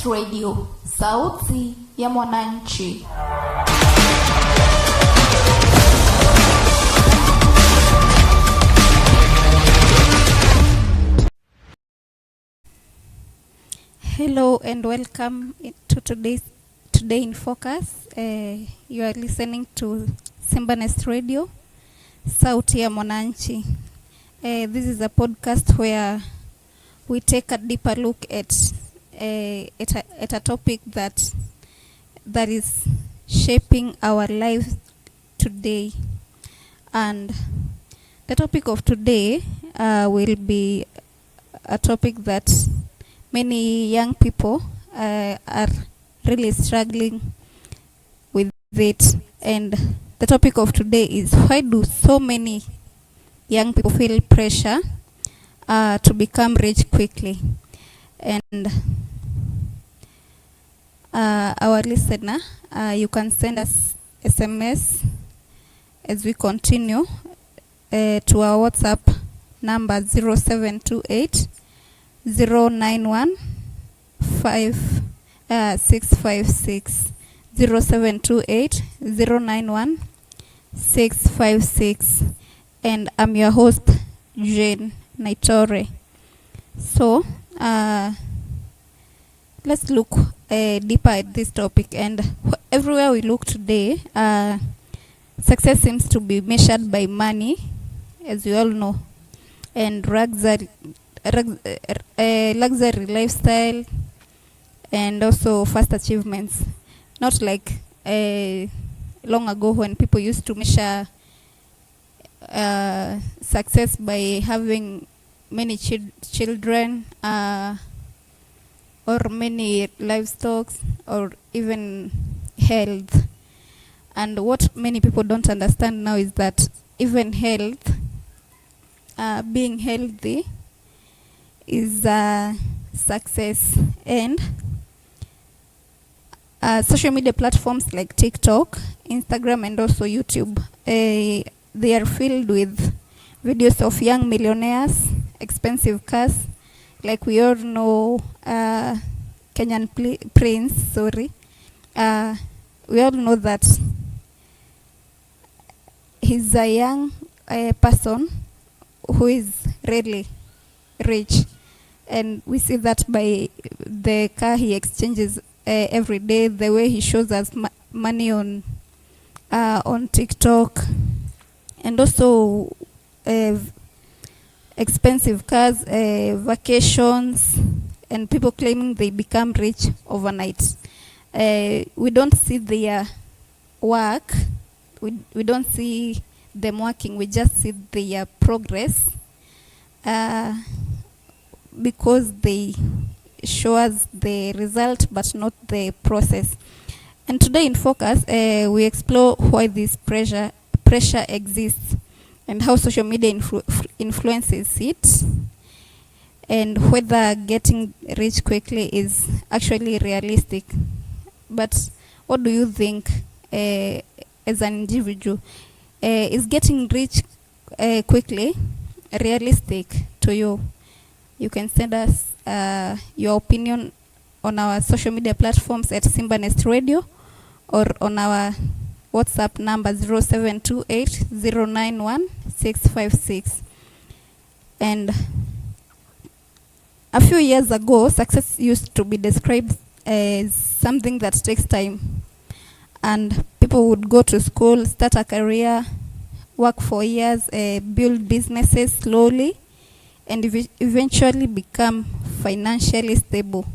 Simbanet Radio, sauti ya mwananchi. Hello and welcome to Today in Focus. You are listening to Simbanet Radio, sauti ya mwananchi. This is a podcast where we take a deeper look at a topic that is shaping our lives today. And the topic of today will be a topic that many young people are really struggling with it. And the topic of today is, why do so many young people feel pressure to become rich quickly? And our listener, you can send us SMS as we continue to our WhatsApp number 0728 091 656 0728 091 656. And I'm your host, Jane Naitore. So let's look deeper at this topic. And everywhere we look today, success seems to be measured by money, as we all know, and luxury lifestyle, and also fast achievements. Not like long ago when people used to measure success by having many children or many livestock or even health. And what many people don't understand now is that even health, being healthy, is a success. And social media platforms like TikTok, Instagram, and also YouTube, they are filled with videos of young millionaires, expensive cars. Like we all know, Kenyan prince, we all know that he's a young person who is really rich. And we see that by the car he exchanges every day, the way he shows us money on TikTok, and also expensive cars, vacations, and people claiming they become rich overnight. We don't see their work. We don't see them working. We just see their progress. Because they show us the result but not the process. And today in Focus, we explore why this pressure exists and how social media influences it, and whether getting rich quickly is actually realistic. But what do you think as an individual? Is getting rich quickly realistic to you? You can send us your opinion on our social media platforms at Simbanet Radio, or on our WhatsApp number 0728 091 656. And a few years ago, success used to be described as something that takes time. And people would go to school, start a career, work for years, build businesses slowly, and eventually become financially stable.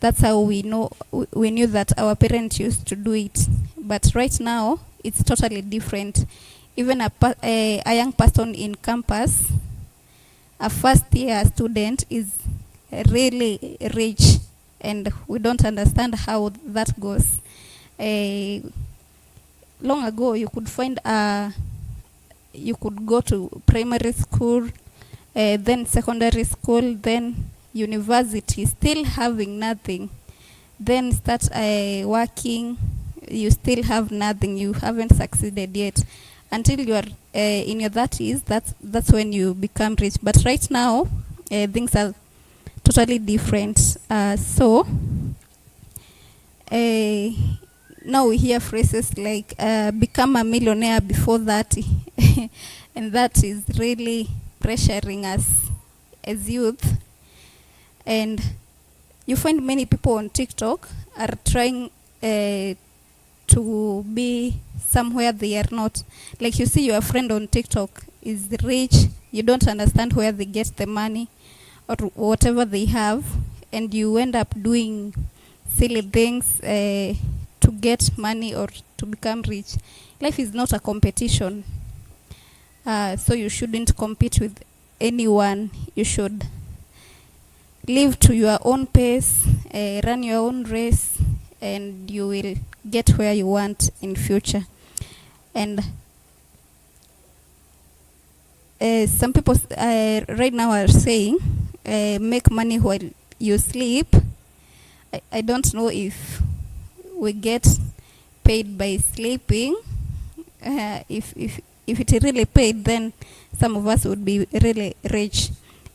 That's how we knew that our parents used to do it. But right now, it's totally different. Even a young person in campus, a first-year student, is really rich, and we don't understand how that goes. Long ago, you could go to primary school, then secondary school, then university, still having nothing. Then start working, you still have nothing. You haven't succeeded yet. Until you are in your 30s, that's when you become rich. But right now, things are totally different. So now we hear phrases like become a millionaire before 30 and that is really pressuring us as youth. And you find many people on TikTok are trying to be somewhere they are not. Like you see your friend on TikTok is rich, you don't understand where they get the money or whatever they have, and you end up doing silly things to get money or to become rich. Life is not a competition, so you shouldn't compete with anyone. You should live to your own pace, run your own race, and you will get where you want in future. And some people right now are saying make money while you sleep. I don't know if we get paid by sleeping. If it really paid, then some of us would be really rich.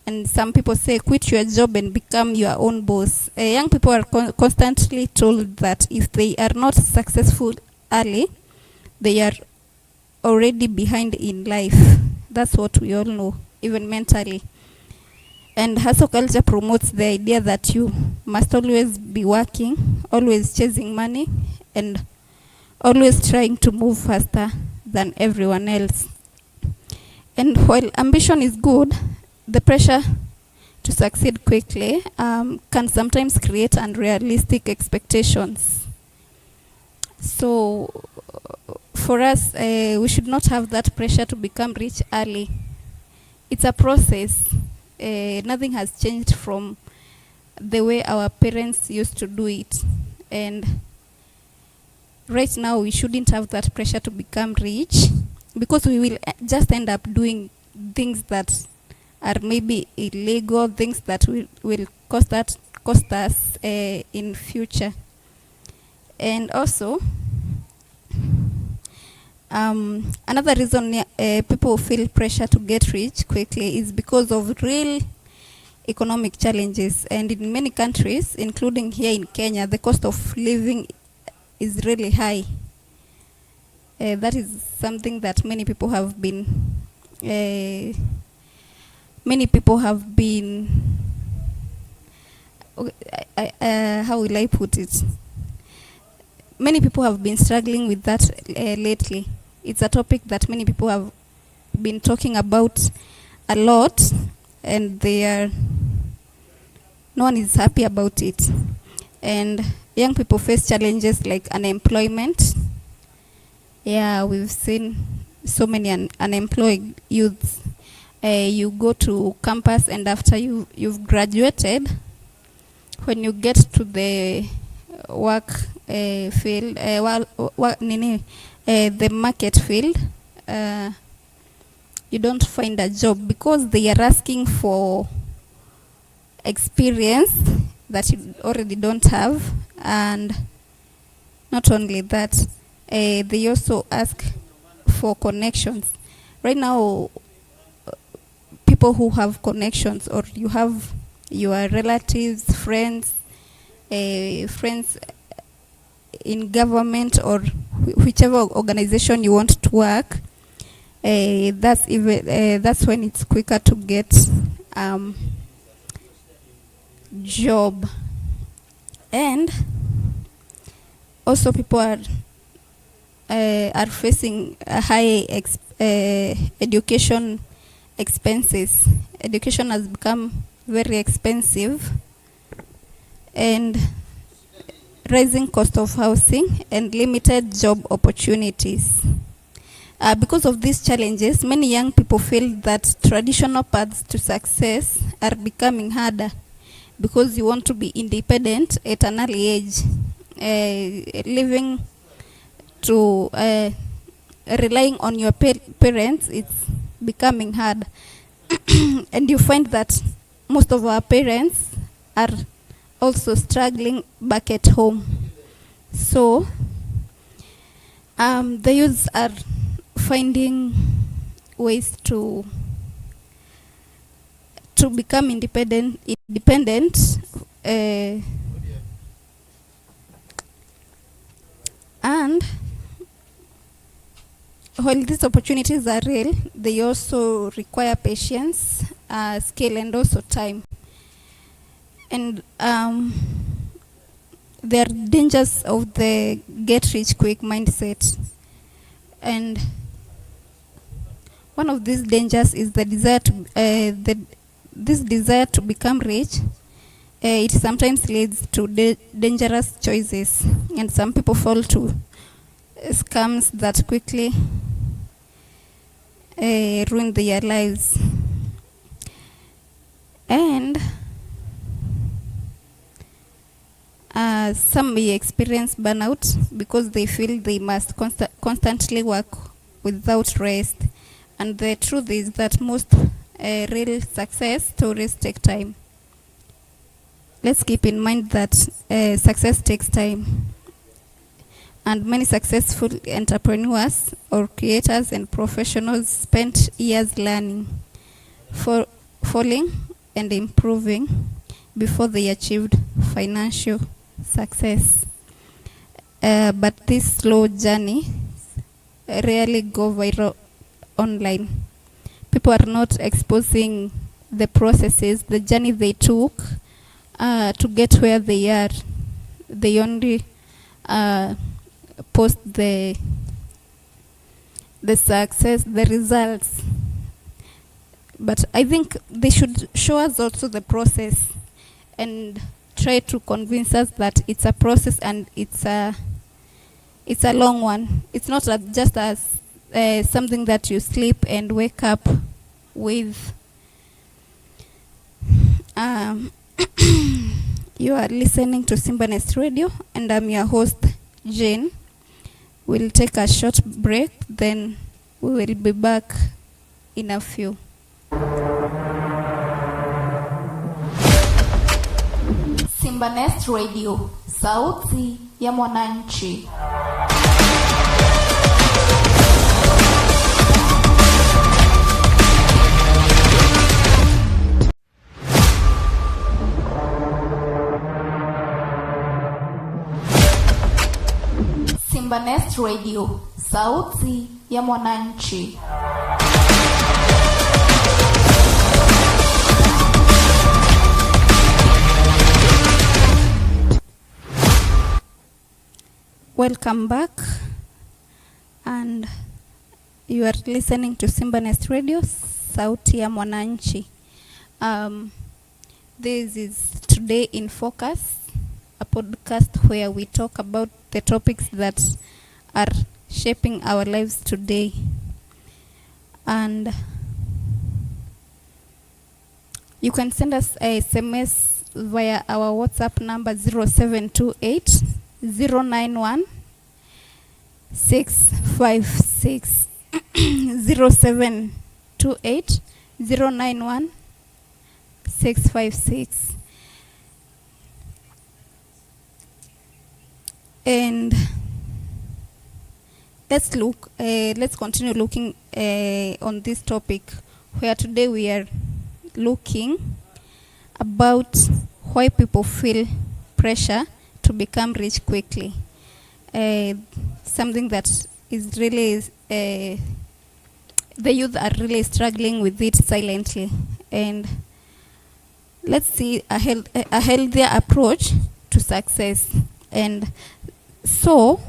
And some people say quit your job and become your own boss. Young people are constantly told that if they are not successful early, they are already behind in life. That's what we all know, even mentally. And hustle culture promotes the idea that you must always be working, always chasing money, and always trying to move faster than everyone else. And while ambition is good, the pressure to succeed quickly can sometimes create unrealistic expectations. So for us, we should not have that pressure to become rich early. It's a process. Nothing has changed from the way our parents used to do it. And right now, we shouldn't have that pressure to become rich, because we will just end up doing things that are maybe illegal, things that will cost us in future. And also, another reason people feel pressure to get rich quickly is because of real economic challenges. And in many countries, including here in Kenya, the cost of living is really high. That is something that many people have been how will I put it? Many people have been struggling with that lately. It's a topic that many people have been talking about a lot, and no one is happy about it. And young people face challenges like unemployment. Yeah, we've seen so many unemployed youths. You go to campus, and after you've graduated, when you get to the work field, the market field, you don't find a job because they are asking for experience that you already don't have. And not only that, they also ask for connections. Right now, people who have connections, or you have your relatives, friends in government or whichever organization you want to work, that's when it's quicker to get job. And also people are facing a high education expenses. Education has become very expensive, and rising cost of housing and limited job opportunities. Because of these challenges, many young people feel that traditional paths to success are becoming harder, because you want to be independent at an early age. Living to relying on your parents, it's becoming hard. And you find that most of our parents are also struggling back at home. So the youths are finding ways to become independent And while these opportunities are real, they also require patience, skill, and also time. And there are dangers of the get-rich-quick mindset. And one of these dangers is the desire to this desire to become rich. It sometimes leads to dangerous choices, and some people fall to scams that quickly ruin their lives. And some may experience burnout because they feel they must constantly work without rest. And the truth is that most real success stories take time. Let's keep in mind that success takes time. And many successful entrepreneurs or creators and professionals spent years learning, falling and improving before they achieved financial success. But this slow journey rarely go viral online. People are not exposing the processes, the journey they took to get where they are. They only post the success, the results. But I think they should show us also the process and try to convince us that it's a process and it's a long one. It's not just as something that you sleep and wake up with. You are listening to Simbanest Radio, and I'm your host, Jane. We'll take a short break, then we will be back in a few. Simbanest Radio, sauti ya mwananchi. Simbanest Radio, sauti ya mwananchi. Welcome back, and you are listening to Simbanest Radio, sauti ya mwananchi. This is Today in Focus, a podcast where we talk about the topics that are shaping our lives today. And you can send us a SMS via our WhatsApp number 0728 091 656 0728 091 656. And let's continue looking on this topic, where today we are looking about why people feel pressure to become rich quickly. Something that is really the youth are really struggling with it silently. And let's see a healthier approach to success. And so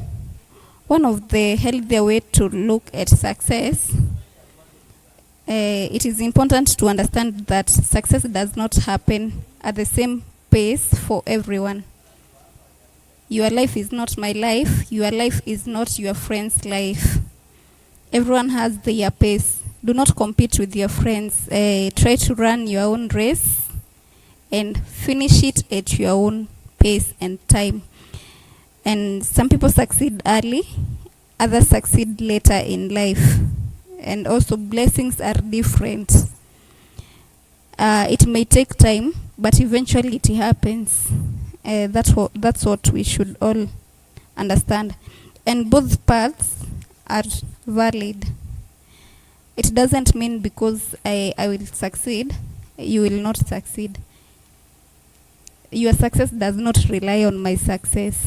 one of the healthier way to look at success, it is important to understand that success does not happen at the same pace for everyone. Your life is not my life. Your life is not your friend's life. Everyone has their pace. Do not compete with your friends. Try to run your own race and finish it at your own pace and time. And some people succeed early, others succeed later in life. And also blessings are different. It may take time, but eventually it happens. That's what we should all understand. And both paths are valid. It doesn't mean because I will succeed, you will not succeed. Your success does not rely on my success.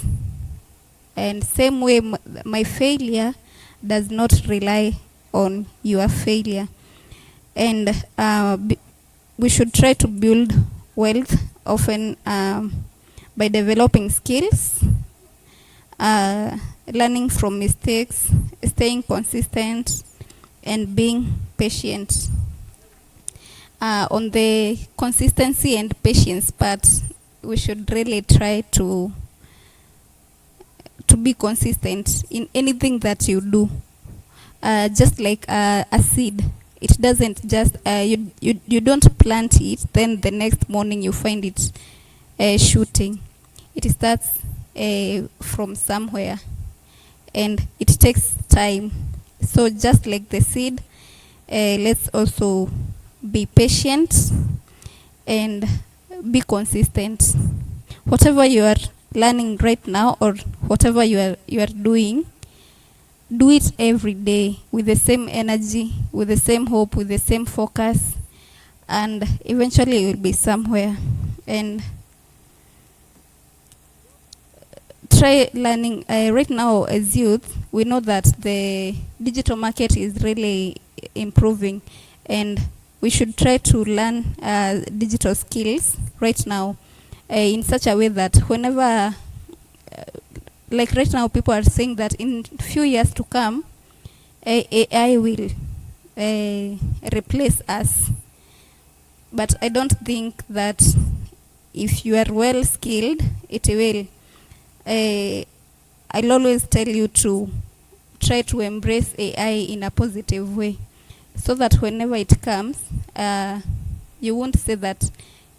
And same way, my failure does not rely on your failure. And we should try to build wealth often by developing skills, learning from mistakes, staying consistent, and being patient. On the consistency and patience part, we should really try to be consistent in anything that you do. Just like a seed, it doesn't just you don't plant it, then the next morning you find it shooting. It starts from somewhere, and it takes time. So just like the seed, let's also be patient and be consistent. Whatever you are learning right now, or whatever you are doing, do it every day with the same energy, with the same hope, with the same focus, and eventually you will be somewhere. And try learning. Right now as youth, we know that the digital market is really improving, and we should try to learn digital skills right now in such a way that whenever, like right now, people are saying that in few years to come, AI will replace us. But I don't think that if you are well skilled, it will. I'll always tell you to try to embrace AI in a positive way, so that whenever it comes, you won't say that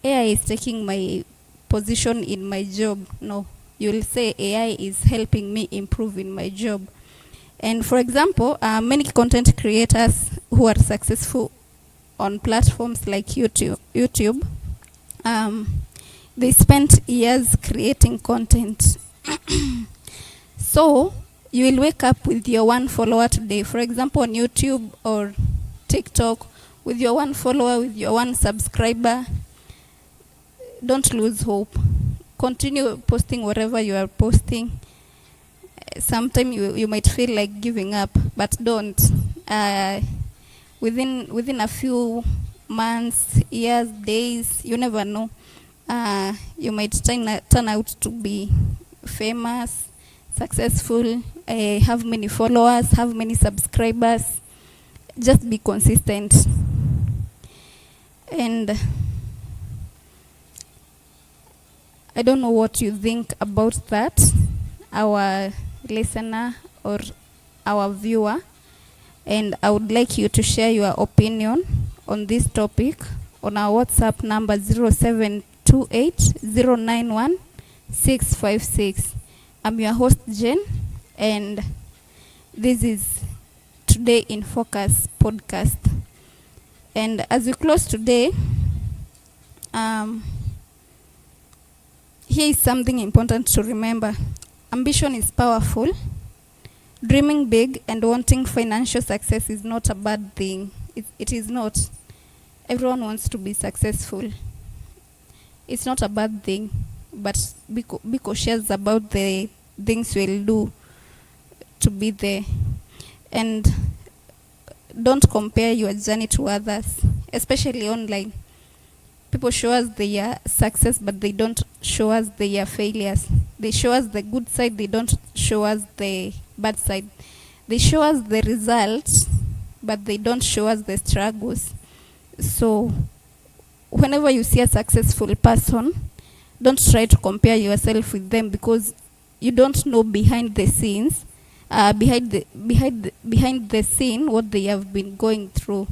AI is taking my position in my job. No, you'll say AI is helping me improve in my job. And for example, many content creators who are successful on platforms like YouTube, they spent years creating content. So you will wake up with your one follower today, for example on YouTube or TikTok, with your one follower, with your one subscriber. Don't lose hope. Continue posting whatever you are posting. Sometimes you might feel like giving up, but don't. Within a few months, years, days, you never know, you might turn out to be famous, successful, have many followers, have many subscribers. Just be consistent. And I don't know what you think about that, our listener or our viewer, and I would like you to share your opinion on this topic on our WhatsApp number 0728091656. I'm your host Jen, and this is Today in Focus podcast. And as we close today, here is something important to remember. Ambition is powerful. Dreaming big and wanting financial success is not a bad thing. It is not. Everyone wants to be successful. It's not a bad thing, but be cautious about the things you'll do to be there. And don't compare your journey to others, especially online. People show us their success, but they don't show us their failures. They show us the good side, they don't show us the bad side. They show us the results, but they don't show us the struggles. So whenever you see a successful person, don't try to compare yourself with them, because you don't know behind the scenes, behind the scene, what they have been going through.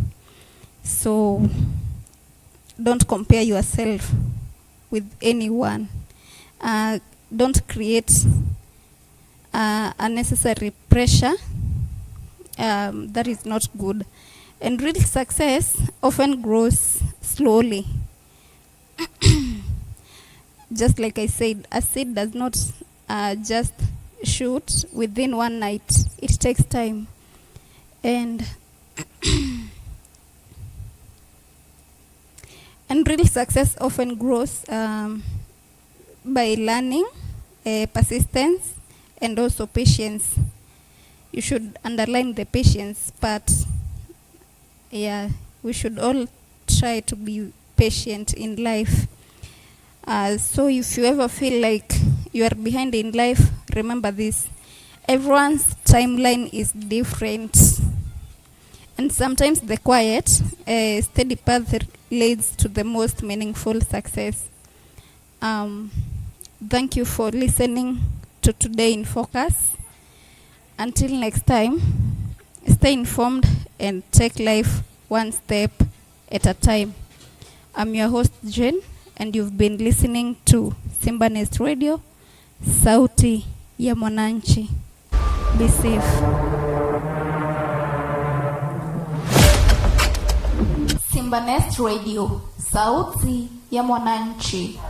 So don't compare yourself with anyone. Don't create unnecessary pressure. That is not good. And real success often grows slowly. Just like I said, a seed does not just shoot within one night. It takes time. And and real success often grows by learning, persistence, and also patience. You should underline the patience part. Yeah, we should all try to be patient in life. So if you ever feel like you are behind in life, remember this: everyone's timeline is different, and sometimes the quiet, steady path leads to the most meaningful success. Thank you for listening to Today in Focus. Until next time, stay informed and take life one step at a time. I'm your host Jen, and you've been listening to Simba Nest Radio, Sauti ya Mwananchi. Be safe. Simba Nest Radio, Sauti ya Mwananchi.